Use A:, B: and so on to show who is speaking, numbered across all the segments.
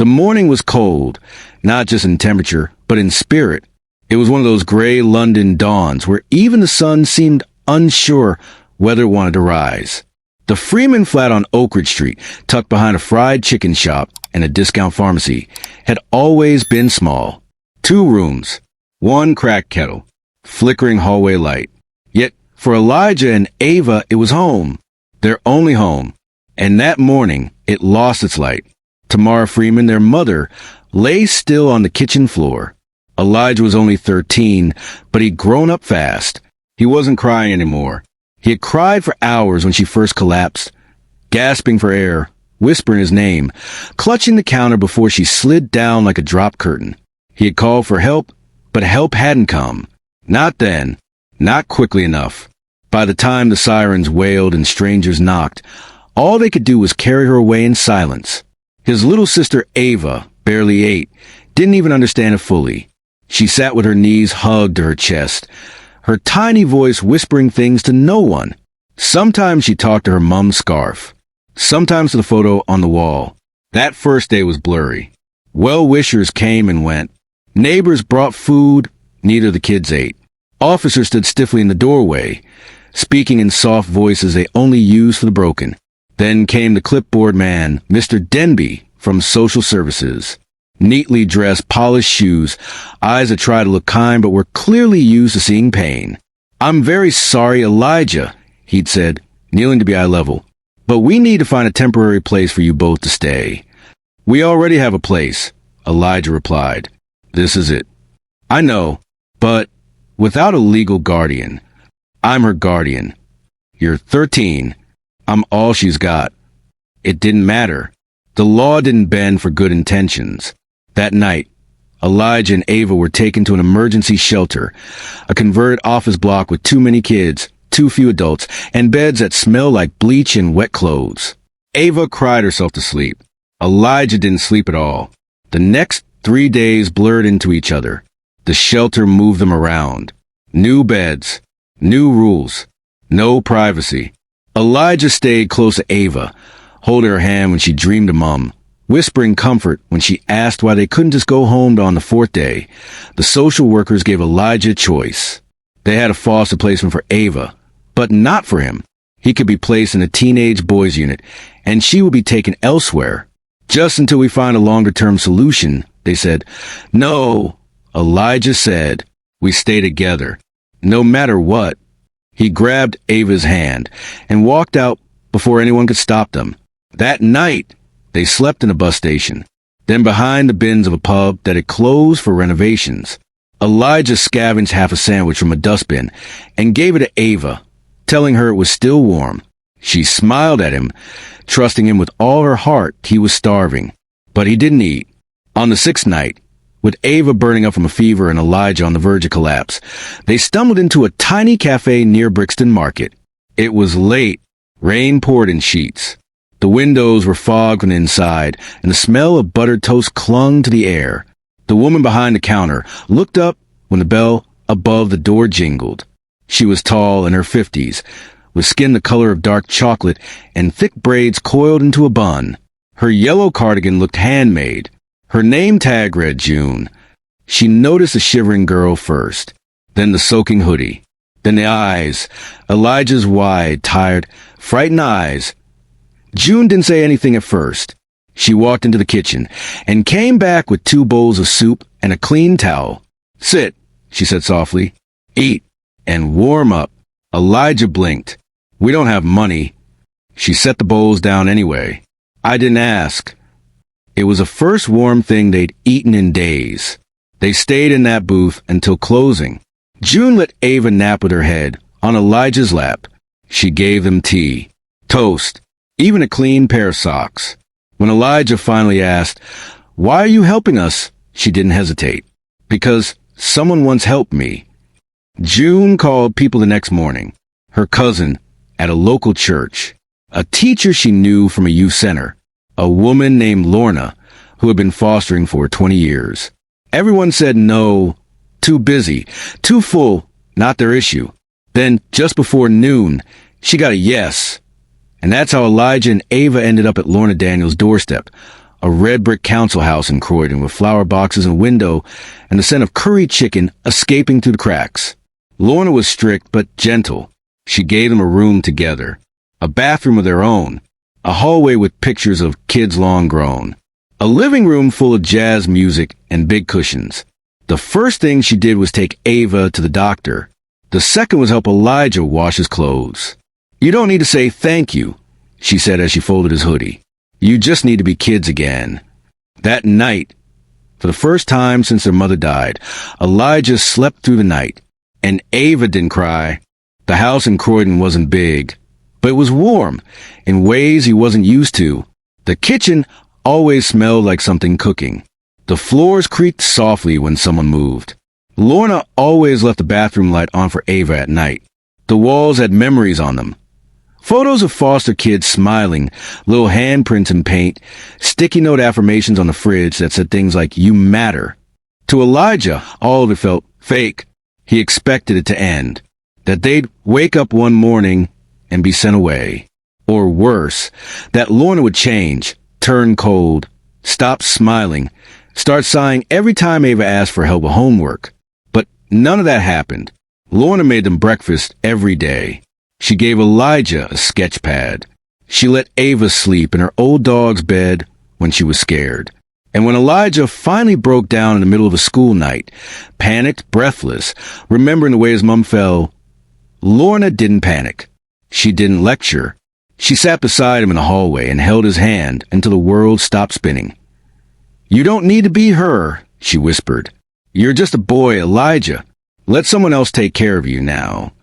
A: The morning was cold, not just in temperature, but in spirit. It was one of those gray London dawns where even the sun seemed unsure whether it wanted to rise. The Freeman flat on Oak Ridge Street, tucked behind a fried chicken shop and a discount pharmacy, had always been small. 2 rooms, 1 crack kettle, flickering hallway light. Yet, for Elijah and Ava, it was home. Their only home. And that morning, it lost its light. Tamara Freeman, their mother, lay still on the kitchen floor. Elijah was only 13, but he'd grown up fast. He wasn't crying anymore. He had cried for hours when she first collapsed, gasping for air, whispering his name, clutching the counter before she slid down like a drop curtain. He had called for help, but help hadn't come. Not then. Not quickly enough. By the time the sirens wailed and strangers knocked, all they could do was carry her away in silence. His little sister Ava, barely 8, didn't even understand it fully. She sat with her knees hugged to her chest, her tiny voice whispering things to no one. Sometimes she talked to her mom's scarf, sometimes to the photo on the wall. That first day was blurry. Well-wishers came and went. Neighbors brought food, neither of the kids ate. Officers stood stiffly in the doorway, speaking in soft voices they only use for the broken. Then came the clipboard man, Mr. Denby, from social services. Neatly dressed, polished shoes, eyes that tried to look kind but were clearly used to seeing pain. "I'm very sorry, Elijah," he'd said, kneeling to be eye level, "but we need to find a temporary place for you both to stay." "We already have a place," Elijah replied. "This is it." "I know, but without a legal guardian. I'm her guardian. You're 13. I'm all she's got." It didn't matter. The law didn't bend for good intentions. That night, Elijah and Ava were taken to an emergency shelter, a converted office block with too many kids, too few adults, and beds that smelled like bleach and wet clothes. Ava cried herself to sleep. Elijah didn't sleep at all. The next 3 days blurred into each other. The shelter moved them around. New beds, new rules, no privacy. Elijah stayed close to Ava, holding her hand when she dreamed of Mom, whispering comfort when she asked why they couldn't just go home on the 4th day. The social workers gave Elijah a choice. They had a foster placement for Ava, but not for him. He could be placed in a teenage boys unit, and she would be taken elsewhere. "Just until we find a longer-term solution," they said. "No," Elijah said, "we stay together, no matter what." He grabbed Ava's hand and walked out before anyone could stop them. That night, they slept in a bus station, then behind the bins of a pub that had closed for renovations. Elijah scavenged half a sandwich from a dustbin and gave it to Ava, telling her it was still warm. She smiled at him, trusting him with all her heart he was starving. But he didn't eat. On the 6th night, with Ava burning up from a fever and Elijah on the verge of collapse, they stumbled into a tiny cafe near Brixton Market. It was late. Rain poured in sheets. The windows were fogged from inside, and the smell of buttered toast clung to the air. The woman behind the counter looked up when the bell above the door jingled. She was tall, in her 50s, with skin the color of dark chocolate and thick braids coiled into a bun. Her yellow cardigan looked handmade. Her name tag read June. She noticed the shivering girl first, then the soaking hoodie, then the eyes, Elijah's wide, tired, frightened eyes. June didn't say anything at first. She walked into the kitchen and came back with 2 bowls of soup and a clean towel. "Sit," she said softly. "Eat and warm up." Elijah blinked. "We don't have money." She set the bowls down anyway. "I didn't ask." It was the first warm thing they'd eaten in days. They stayed in that booth until closing. June let Ava nap with her head on Elijah's lap. She gave them tea, toast, even a clean pair of socks. When Elijah finally asked, "Why are you helping us?" she didn't hesitate. "Because someone once helped me." June called people the next morning. Her cousin at a local church, a teacher she knew from a youth center, a woman named Lorna who had been fostering for 20 years. Everyone said no, too busy, too full, not their issue. Then, just before noon, she got a yes. And that's how Elijah and Ava ended up at Lorna Daniels' doorstep, A red brick council house in Croydon with flower boxes in a window and the scent of curry chicken escaping through the cracks. Lorna was strict but gentle. She gave them a room together, a bathroom of their own, a hallway with pictures of kids long grown, a living room full of jazz music and big cushions. The first thing she did was take Ava to the doctor. The second was help Elijah wash his clothes. "You don't need to say thank you," she said as she folded his hoodie. "You just need to be kids again." That night, for the first time since their mother died, Elijah slept through the night, and Ava didn't cry. The house in Croydon wasn't big, but it was warm in ways he wasn't used to. The kitchen always smelled like something cooking. The floors creaked softly when someone moved. Lorna always left the bathroom light on for Ava at night. The walls had memories on them. Photos of foster kids smiling, little handprints in paint, sticky note affirmations on the fridge that said things like, "You matter." To Elijah, all of it felt fake. He expected it to end. That they'd wake up one morning and be sent away. Or worse, that Lorna would change, turn cold, stop smiling, start sighing every time Ava asked for help with homework. But none of that happened. Lorna made them breakfast every day. She gave Elijah a sketch pad. She let Ava sleep in her old dog's bed when she was scared. And when Elijah finally broke down in the middle of a school night, panicked, breathless, remembering the way his mom fell, Lorna didn't panic. She didn't lecture. She sat beside him in the hallway and held his hand until the world stopped spinning. "You don't need to be her," she whispered. "You're just a boy, Elijah. Let someone else take care of you now."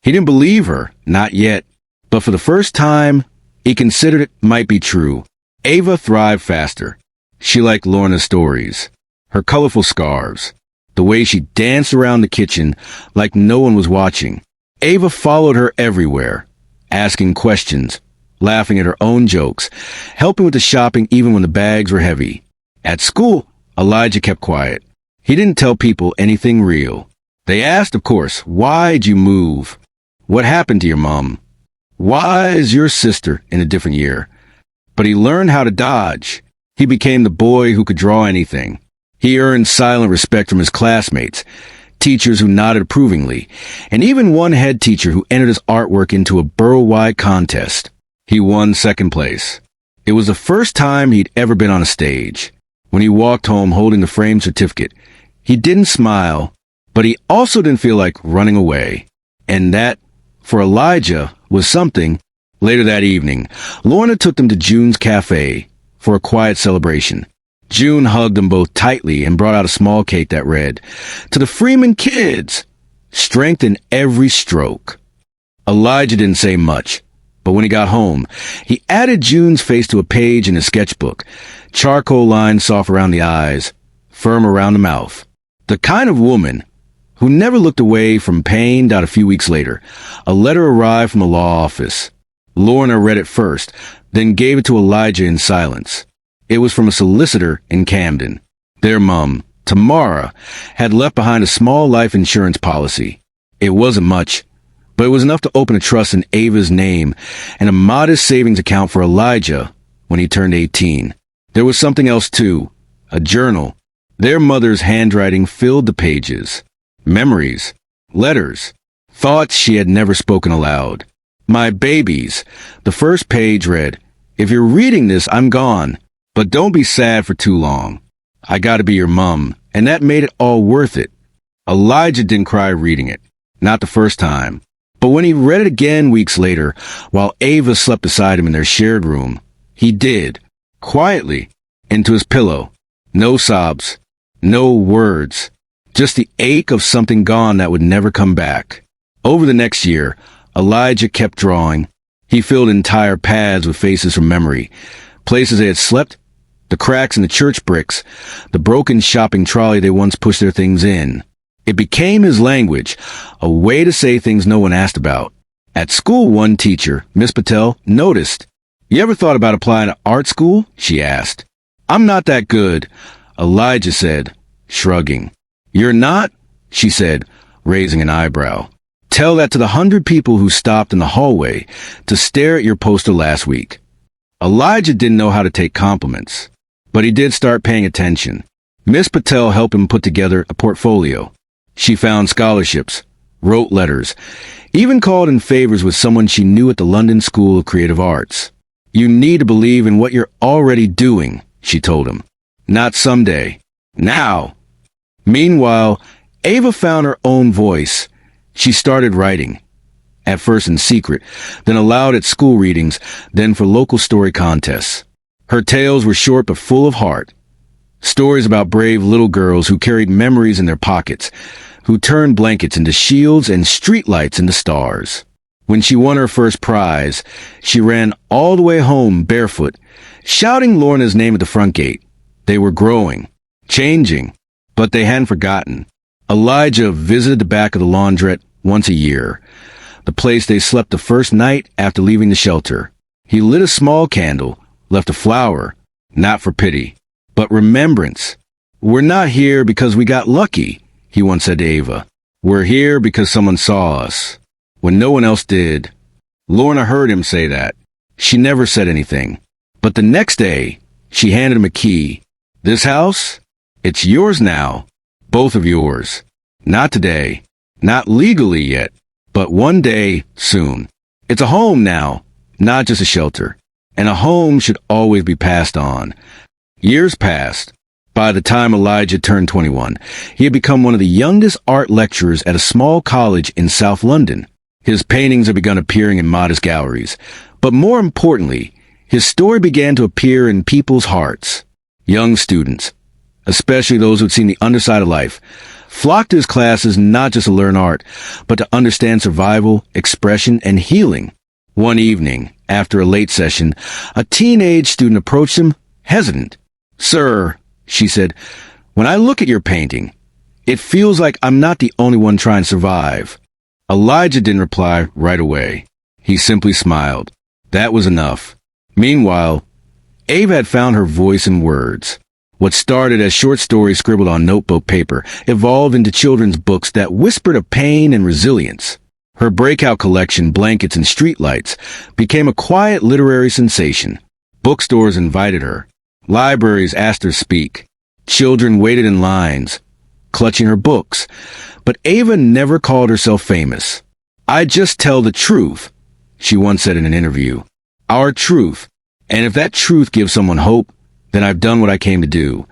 A: He didn't believe her, not yet, but for the first time, he considered it might be true. Ava thrived faster. She liked Lorna's stories, her colorful scarves, the way she danced around the kitchen like no one was watching. Ava followed her everywhere, asking questions, laughing at her own jokes, helping with the shopping even when the bags were heavy. At school, Elijah kept quiet. He didn't tell people anything real. They asked, of course, "Why'd you move? What happened to your mom? Why is your sister in a different year?" But he learned how to dodge. He became the boy who could draw anything. He earned silent respect from his classmates, teachers who nodded approvingly, and even one head teacher who entered his artwork into a borough-wide contest. He won second place. It was the first time he'd ever been on a stage. When he walked home holding the framed certificate, he didn't smile, but he also didn't feel like running away. And that, for Elijah, was something. Later that evening, Lorna took them to June's cafe for a quiet celebration. June hugged them both tightly and brought out a small cake that read, "To the Freeman kids, strength in every stroke." Elijah didn't say much, but when he got home, he added June's face to a page in his sketchbook, charcoal lines soft around the eyes, firm around the mouth. The kind of woman who never looked away from pain. A few weeks later, a letter arrived from the law office. Lorna read it first, then gave it to Elijah in silence. It was from a solicitor in Camden. Their mom, Tamara, had left behind a small life insurance policy. It wasn't much, but it was enough to open a trust in Ava's name and a modest savings account for Elijah when he turned 18. There was something else too, a journal. Their mother's handwriting filled the pages. Memories, letters, thoughts she had never spoken aloud. "My babies," the first page read, "If you're reading this, I'm gone, but don't be sad for too long. I gotta be your mom," and that made it all worth it. Elijah didn't cry reading it, not the first time, but when he read it again weeks later, while Ava slept beside him in their shared room, he did, quietly, into his pillow. No sobs, no words. Just the ache of something gone that would never come back. Over the next year, Elijah kept drawing. He filled entire pads with faces from memory. Places they had slept, the cracks in the church bricks, the broken shopping trolley they once pushed their things in. It became his language, a way to say things no one asked about. At school, one teacher, Miss Patel, noticed. "You ever thought about applying to art school?" she asked. "I'm not that good," Elijah said, shrugging. "You're not?" she said, raising an eyebrow. "Tell that to the 100 people who stopped in the hallway to stare at your poster last week." Elijah didn't know how to take compliments. but he did start paying attention. Miss Patel helped him put together a portfolio. She found scholarships, wrote letters, even called in favors with someone she knew at the London School of Creative Arts. "You need to believe in what you're already doing," she told him. "Not someday. Now." Meanwhile, Ava found her own voice. She started writing, at first in secret, then aloud at school readings, then for local story contests. Her tales were short but full of heart. Stories about brave little girls who carried memories in their pockets, who turned blankets into shields and streetlights into stars. When she won her first prize, she ran all the way home barefoot, shouting Lorna's name at the front gate. They were growing, changing, but they hadn't forgotten. Elijah visited the back of the laundrette once a year, the place they slept the first night after leaving the shelter. He lit a small candle, left a flower, not for pity, but remembrance. "We're not here because we got lucky," he once said to Ava. "We're here because someone saw us, when no one else did." Lorna heard him say that. She never said anything. But the next day, she handed him a key. "This house? It's yours now. Both of yours. Not today. Not legally yet. But one day, soon. It's a home now, not just a shelter. And a home should always be passed on." Years passed. By the time Elijah turned 21, he had become one of the youngest art lecturers at a small college in South London. His paintings had begun appearing in modest galleries. But more importantly, his story began to appear in people's hearts. Young students, especially those who'd seen the underside of life, flocked to his classes not just to learn art, but to understand survival, expression, and healing. One evening, after a late session, a teenage student approached him, hesitant. "Sir," she said, "when I look at your painting, it feels like I'm not the only one trying to survive." Elijah didn't reply right away. He simply smiled. That was enough. Meanwhile, Ava had found her voice in words. What started as short stories scribbled on notebook paper evolved into children's books that whispered of pain and resilience. Her breakout collection, Blankets and Streetlights, became a quiet literary sensation. Bookstores invited her. Libraries asked her to speak. Children waited in lines, clutching her books. But Ava never called herself famous. "I just tell the truth," she once said in an interview. "Our truth. And if that truth gives someone hope, then I've done what I came to do."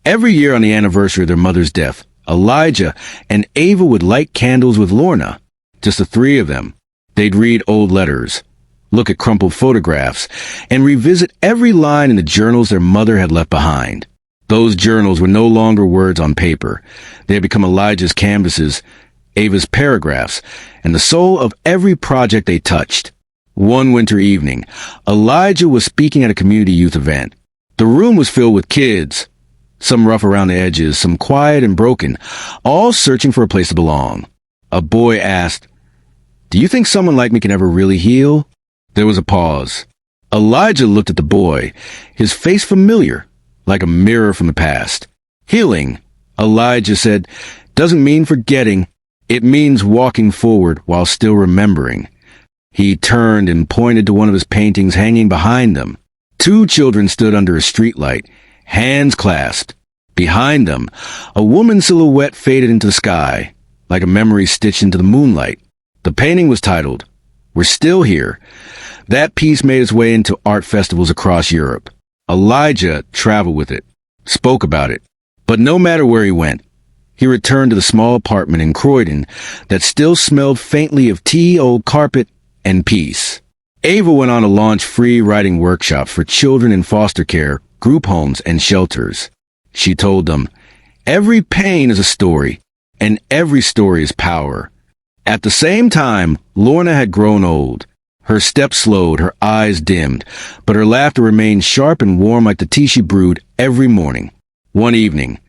A: Every year on the anniversary of their mother's death, Elijah and Ava would light candles with Lorna, just the three of them. They'd read old letters, look at crumpled photographs, and revisit every line in the journals their mother had left behind. Those journals were no longer words on paper. They had become Elijah's canvases, Ava's paragraphs, and the soul of every project they touched. One winter evening, Elijah was speaking at a community youth event. The room was filled with kids, some rough around the edges, some quiet and broken, all searching for a place to belong. A boy asked, "Do you think someone like me can ever really heal?" There was a pause. Elijah looked at the boy, his face familiar, like a mirror from the past. "Healing," Elijah said, "doesn't mean forgetting. It means walking forward while still remembering." He turned and pointed to one of his paintings hanging behind them. Two children stood under a streetlight, hands clasped. Behind them, a woman's silhouette faded into the sky, like a memory stitched into the moonlight. The painting was titled, "We're Still Here." That piece made its way into art festivals across Europe. Elijah traveled with it, spoke about it. But no matter where he went, he returned to the small apartment in Croydon that still smelled faintly of tea, old carpet, and peace. Ava went on to launch free writing workshops for children in foster care, group homes, and shelters. She told them, "Every pain is a story, and every story is power." At the same time, Lorna had grown old. Her steps slowed, her eyes dimmed, but her laughter remained sharp and warm like the tea she brewed every morning. One evening,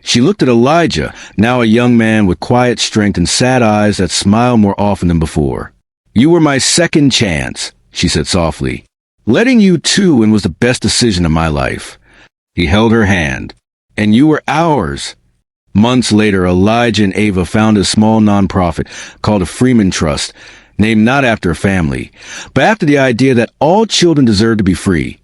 A: she looked at Elijah, now a young man with quiet strength and sad eyes that smiled more often than before. "You were my second chance," she said softly. "Letting you too in was the best decision of my life." He held her hand. "And you were ours." Months later, Elijah and Ava founded a small nonprofit called the Freeman Trust, named not after a family, but after the idea that all children deserve to be free.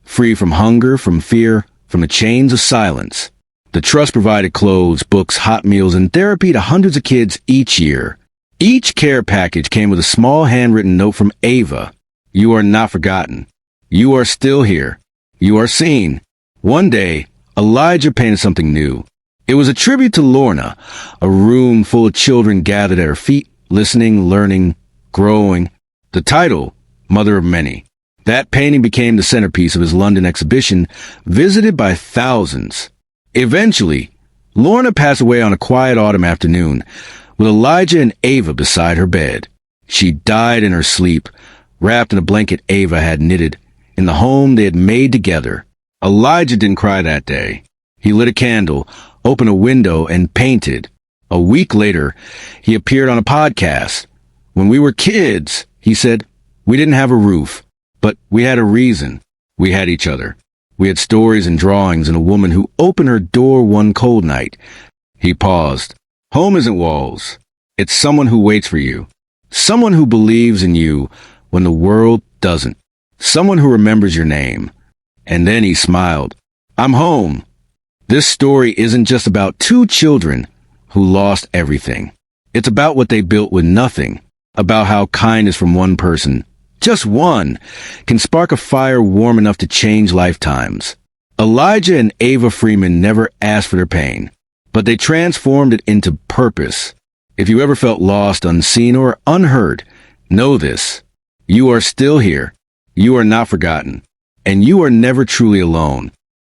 A: Free from hunger, from fear, from the chains of silence. The trust provided clothes, books, hot meals, and therapy to hundreds of kids each year. Each care package came with a small handwritten note from Ava. You are not forgotten. You are still here. You are seen. One day, Elijah painted something new. It was a tribute to Lorna, a room full of children gathered at her feet, listening, learning, growing. The title, Mother of Many. That painting became the centerpiece of his London exhibition, visited by thousands. Eventually, Lorna passed away on a quiet autumn afternoon, with Elijah and Ava beside her bed. She died in her sleep, wrapped in a blanket Ava had knitted, in the home they had made together. Elijah didn't cry that day. He lit a candle, opened a window, and painted. A week later, he appeared on a podcast. When we were kids, he said, we didn't have a roof, but we had a reason. We had each other. We had stories and drawings and a woman who opened her door one cold night. He paused. Home isn't walls. It's someone who waits for you. Someone who believes in you when the world doesn't. Someone who remembers your name. And then he smiled. I'm home. This story isn't just about two children who lost everything. It's about what they built with nothing. About how kindness from one person, just one, can spark a fire warm enough to change lifetimes. Elijah and Ava Freeman never asked for their pain, but they transformed it into purpose. If you ever felt lost, unseen, or unheard, know this. You are still here. You are not forgotten. And you are never truly alone.